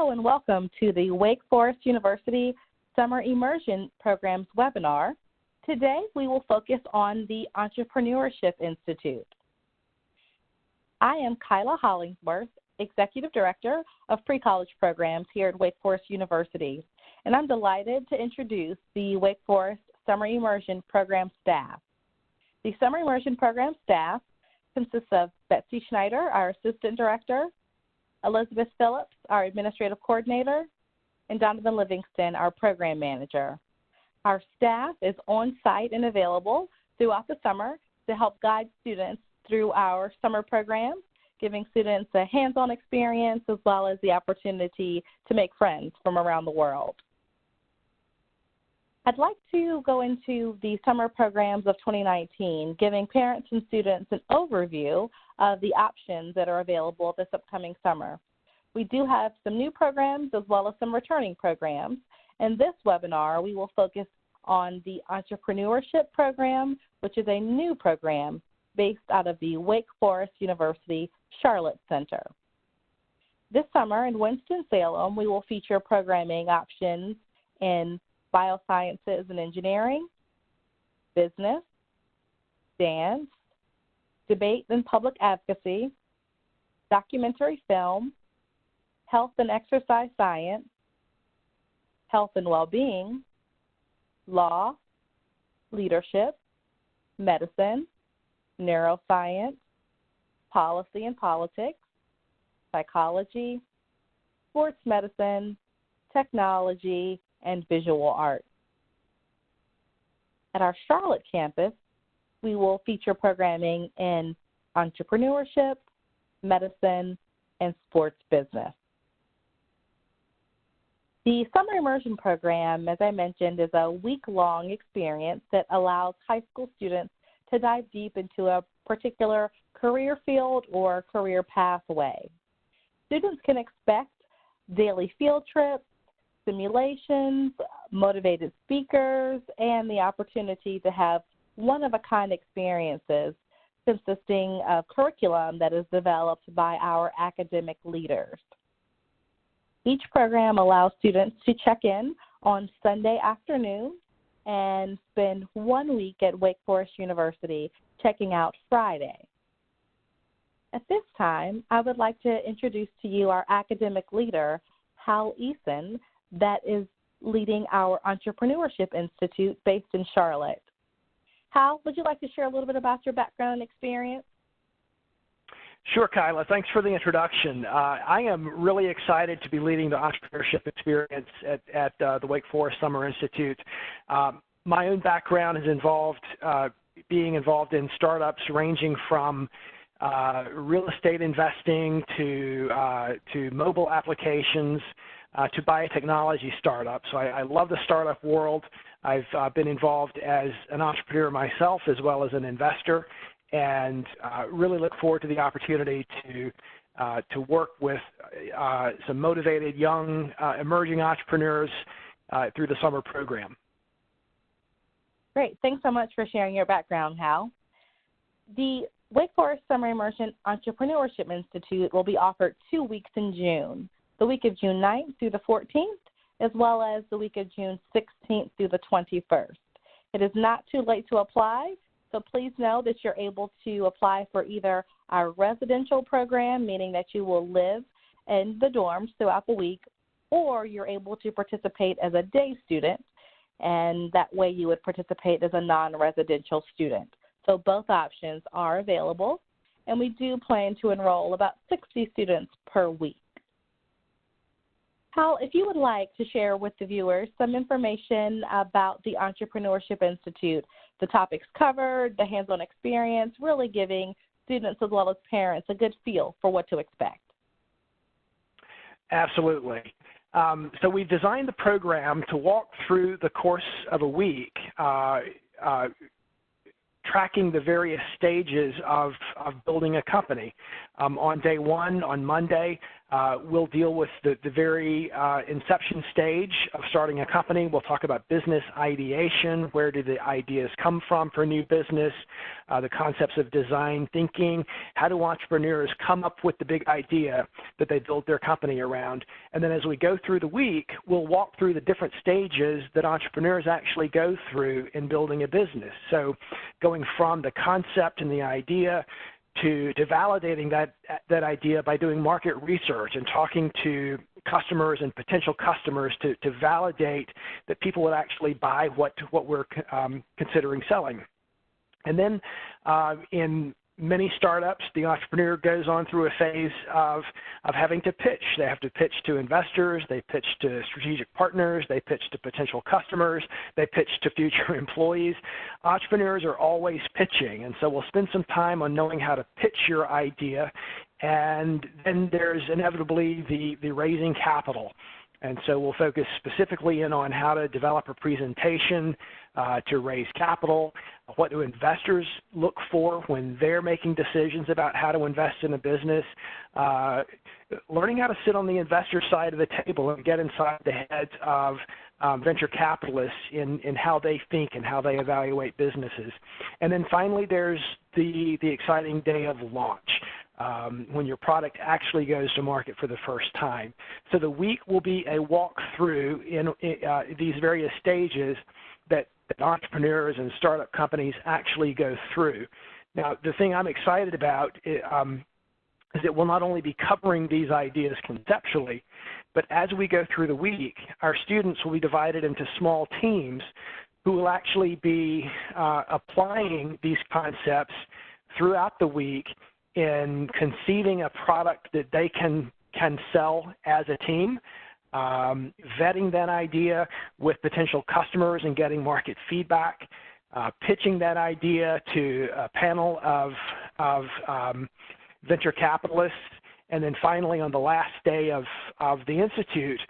Hello and welcome to the Wake Forest University Summer Immersion Program's webinar. Today we will focus on the Entrepreneurship Institute. I am Kyla Hollingsworth, Executive Director of Pre-College Programs here at Wake Forest University, and I'm delighted to introduce the Wake Forest Summer Immersion Program staff. The Summer Immersion Program staff consists of Betsy Schneider, our Assistant Director, Elizabeth Phillips, our Administrative Coordinator, and Donovan Livingston, our Program Manager. Our staff is on site and available throughout the summer to help guide students through our summer programs, giving students a hands-on experience as well as the opportunity to make friends from around the world. I'd like to go into the summer programs of 2019, giving parents and students an overview of the options that are available this upcoming summer. We do have some new programs as well as some returning programs. In this webinar, we will focus on the Entrepreneurship Program, which is a new program based out of the Wake Forest University Charlotte Center. This summer in Winston-Salem, we will feature programming options in biosciences and engineering, business, dance, debate and public advocacy, documentary film, health and exercise science, health and well-being, law, leadership, medicine, neuroscience, policy and politics, psychology, sports medicine, technology, and visual art. At our Charlotte campus, we will feature programming in entrepreneurship, medicine, and sports business. The Summer Immersion Program, as I mentioned, is a week-long experience that allows high school students to dive deep into a particular career field or career pathway. Students can expect daily field trips, simulations, motivated speakers, and the opportunity to have one-of-a-kind experiences consisting of curriculum that is developed by our academic leaders. Each program allows students to check in on Sunday afternoon and spend 1 week at Wake Forest University checking out Friday. At this time, I would like to introduce to you our academic leader, Hal Eason, that is leading our Entrepreneurship Institute based in Charlotte. Hal, would you like to share a little bit about your background and experience? Sure, Kyla. Thanks for the introduction. I am really excited to be leading the entrepreneurship experience at the Wake Forest Summer Institute. My own background is being involved in startups ranging from real estate investing to mobile applications to biotechnology startups. So I love the startup world. I've been involved as an entrepreneur myself as well as an investor, and really look forward to the opportunity to work with some motivated young emerging entrepreneurs through the summer program. Great. Thanks so much for sharing your background, Hal. The Wake Forest Summer Immersion Entrepreneurship Institute will be offered 2 weeks in June, the week of June 9th through the 14th, as well as the week of June 16th through the 21st. It is not too late to apply, so please know that you're able to apply for either our residential program, meaning that you will live in the dorms throughout the week, or you're able to participate as a day student, and that way you would participate as a non-residential student. So both options are available, and we do plan to enroll about 60 students per week. Hal, if you would like to share with the viewers some information about the Entrepreneurship Institute, the topics covered, the hands-on experience, really giving students as well as parents a good feel for what to expect. Absolutely. So we've designed the program to walk through the course of a week, tracking the various stages of building a company. On day one, on Monday, We'll deal with the very inception stage of starting a company. We'll talk about business ideation, where do the ideas come from for a new business, the concepts of design thinking, how do entrepreneurs come up with the big idea that they build their company around. And then as we go through the week, we'll walk through the different stages that entrepreneurs actually go through in building a business. So going from the concept and the idea to validating that idea by doing market research and talking to customers and potential customers to validate that people would actually buy what we're considering selling. And then in many startups, the entrepreneur goes on through a phase of having to pitch. They have to pitch to investors, they pitch to strategic partners, they pitch to potential customers, they pitch to future employees. Entrepreneurs are always pitching, and so we'll spend some time on knowing how to pitch your idea, and then there's inevitably the raising capital. And so we'll focus specifically in on how to develop a presentation to raise capital. What do investors look for when they're making decisions about how to invest in a business? Learning how to sit on the investor side of the table and get inside the heads of venture capitalists in how they think and how they evaluate businesses. And then finally, there's the exciting day of launch. When your product actually goes to market for the first time. So the week will be a walkthrough in these various stages that entrepreneurs and startup companies actually go through. Now, the thing I'm excited about is that we'll not only be covering these ideas conceptually, but as we go through the week, our students will be divided into small teams who will actually be applying these concepts throughout the week in conceiving a product that they can sell as a team, vetting that idea with potential customers and getting market feedback, pitching that idea to a panel of venture capitalists, and then finally on the last day of the Institute,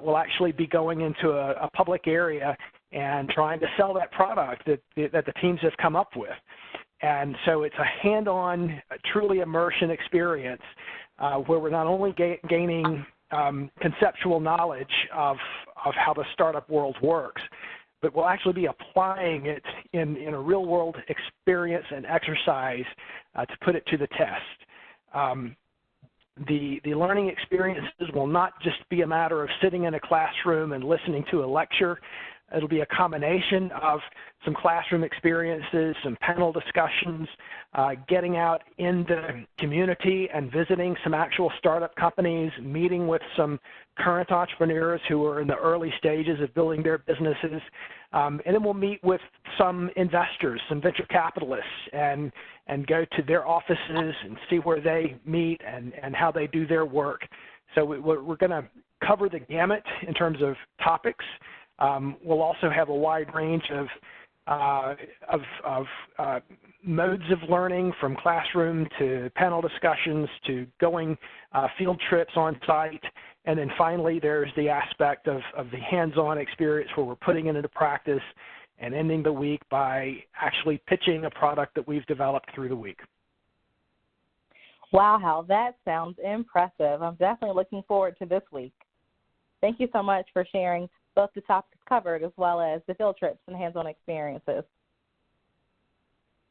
we'll actually be going into a public area and trying to sell that product that the teams have come up with. And so it's a hands-on, truly immersion experience where we're not only gaining conceptual knowledge of how the startup world works, but we'll actually be applying it in a real-world experience and exercise to put it to the test. The learning experiences will not just be a matter of sitting in a classroom and listening to a lecture. It'll be a combination of some classroom experiences, some panel discussions, getting out in the community and visiting some actual startup companies, meeting with some current entrepreneurs who are in the early stages of building their businesses. And then we'll meet with some investors, some venture capitalists, and go to their offices and see where they meet and how they do their work. So we're going to cover the gamut in terms of topics. We'll also have a wide range of modes of learning, from classroom to panel discussions to going field trips on site. And then finally, there's the aspect of the hands-on experience where we're putting it into practice and ending the week by actually pitching a product that we've developed through the week. Wow, how that sounds impressive. I'm definitely looking forward to this week. Thank you so much for sharing both the topics covered as well as the field trips and hands-on experiences.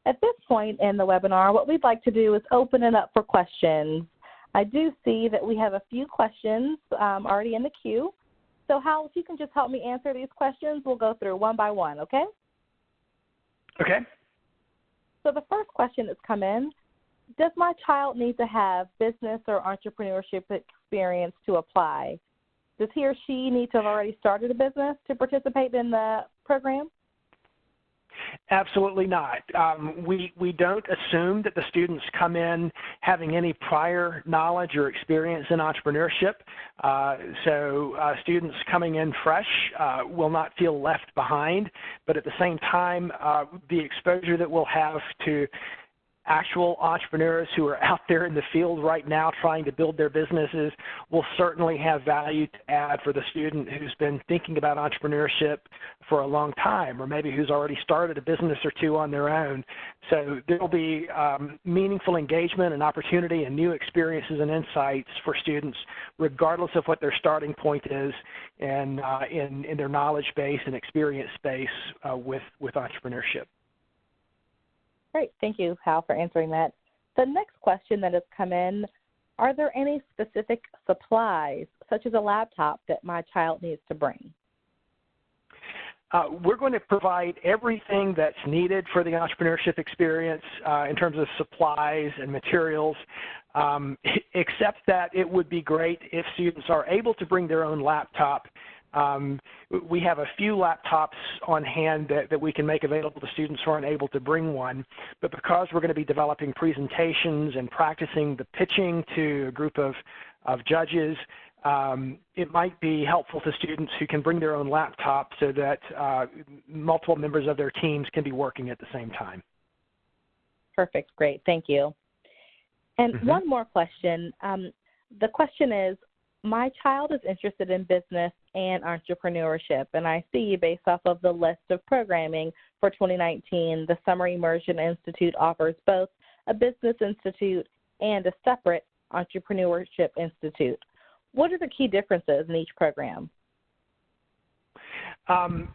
At this point in the webinar, what we'd like to do is open it up for questions. I do see that we have a few questions already in the queue. So Hal, if you can just help me answer these questions, we'll go through one by one, okay? Okay. So the first question that's come in, does my child need to have business or entrepreneurship experience to apply? Does he or she need to have already started a business to participate in the program? Absolutely not. We don't assume that the students come in having any prior knowledge or experience in entrepreneurship. So students coming in fresh will not feel left behind, but at the same time, the exposure that we'll have to actual entrepreneurs who are out there in the field right now trying to build their businesses will certainly have value to add for the student who's been thinking about entrepreneurship for a long time, or maybe who's already started a business or two on their own. So there will be meaningful engagement and opportunity and new experiences and insights for students, regardless of what their starting point is and in their knowledge base and experience base with entrepreneurship. Great. Thank you, Hal, for answering that. The next question that has come in, are there any specific supplies, such as a laptop, that my child needs to bring? We're going to provide everything that's needed for the entrepreneurship experience in terms of supplies and materials, except that it would be great if students are able to bring their own laptop. We have a few laptops on hand that we can make available to students who aren't able to bring one, but because we're going to be developing presentations and practicing the pitching to a group of judges, it might be helpful to students who can bring their own laptop so that multiple members of their teams can be working at the same time. Perfect. Great. Thank you. And one more question. The question is, my child is interested in business and entrepreneurship, and I see based off of the list of programming for 2019, the Summer Immersion Institute offers both a business institute and a separate entrepreneurship institute. What are the key differences in each program? The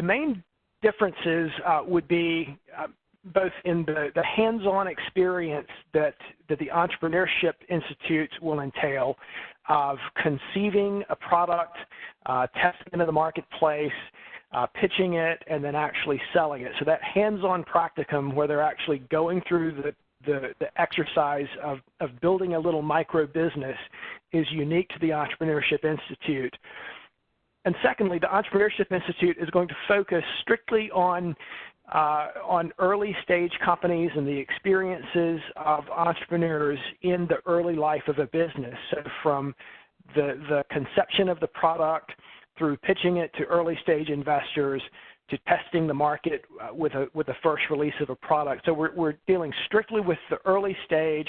main differences would be both in the hands-on experience that the Entrepreneurship Institute will entail of conceiving a product, testing it in the marketplace, pitching it, and then actually selling it. So that hands-on practicum where they're actually going through the exercise of building a little micro business is unique to the Entrepreneurship Institute. And secondly, the Entrepreneurship Institute is going to focus strictly on early stage companies and the experiences of entrepreneurs in the early life of a business. So from the conception of the product through pitching it to early stage investors to testing the market with a first release of a product. So we're dealing strictly with the early stage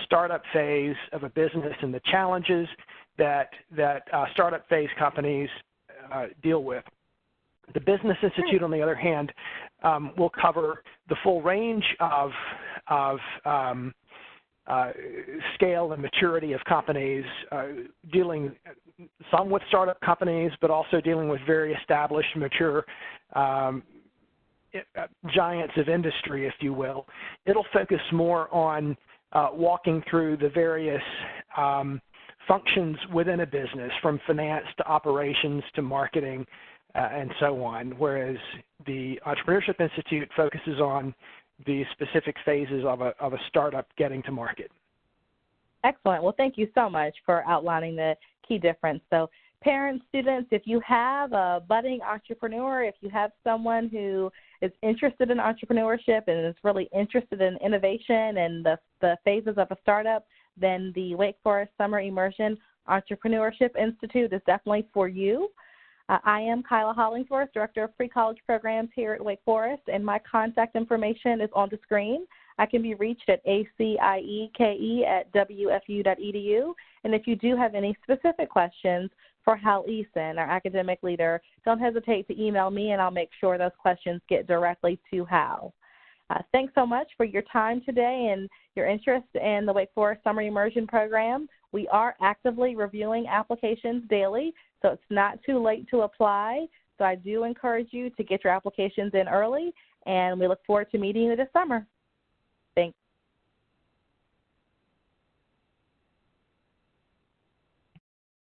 startup phase of a business and the challenges that startup phase companies deal with. The Business Institute, on the other hand, will cover the full range of scale and maturity of companies, dealing some with startup companies, but also dealing with very established, mature giants of industry, if you will. It'll focus more on walking through the various functions within a business, from finance to operations to marketing, and so on, whereas the Entrepreneurship Institute focuses on the specific phases of a startup getting to market. Excellent. Well, thank you so much for outlining the key difference. So parents, students, if you have a budding entrepreneur, if you have someone who is interested in entrepreneurship and is really interested in innovation and the phases of a startup, then the Wake Forest Summer Immersion Entrepreneurship Institute is definitely for you. I am Kyla Hollingsworth, Director of Pre-College Programs here at Wake Forest, and my contact information is on the screen. I can be reached at ACIEKE@WFU.edu, and if you do have any specific questions for Hal Eason, our academic leader, don't hesitate to email me, and I'll make sure those questions get directly to Hal. Thanks so much for your time today and your interest in the Wake Forest Summer Immersion Program. We are actively reviewing applications daily, so it's not too late to apply. So I do encourage you to get your applications in early, and we look forward to meeting you this summer. Thanks.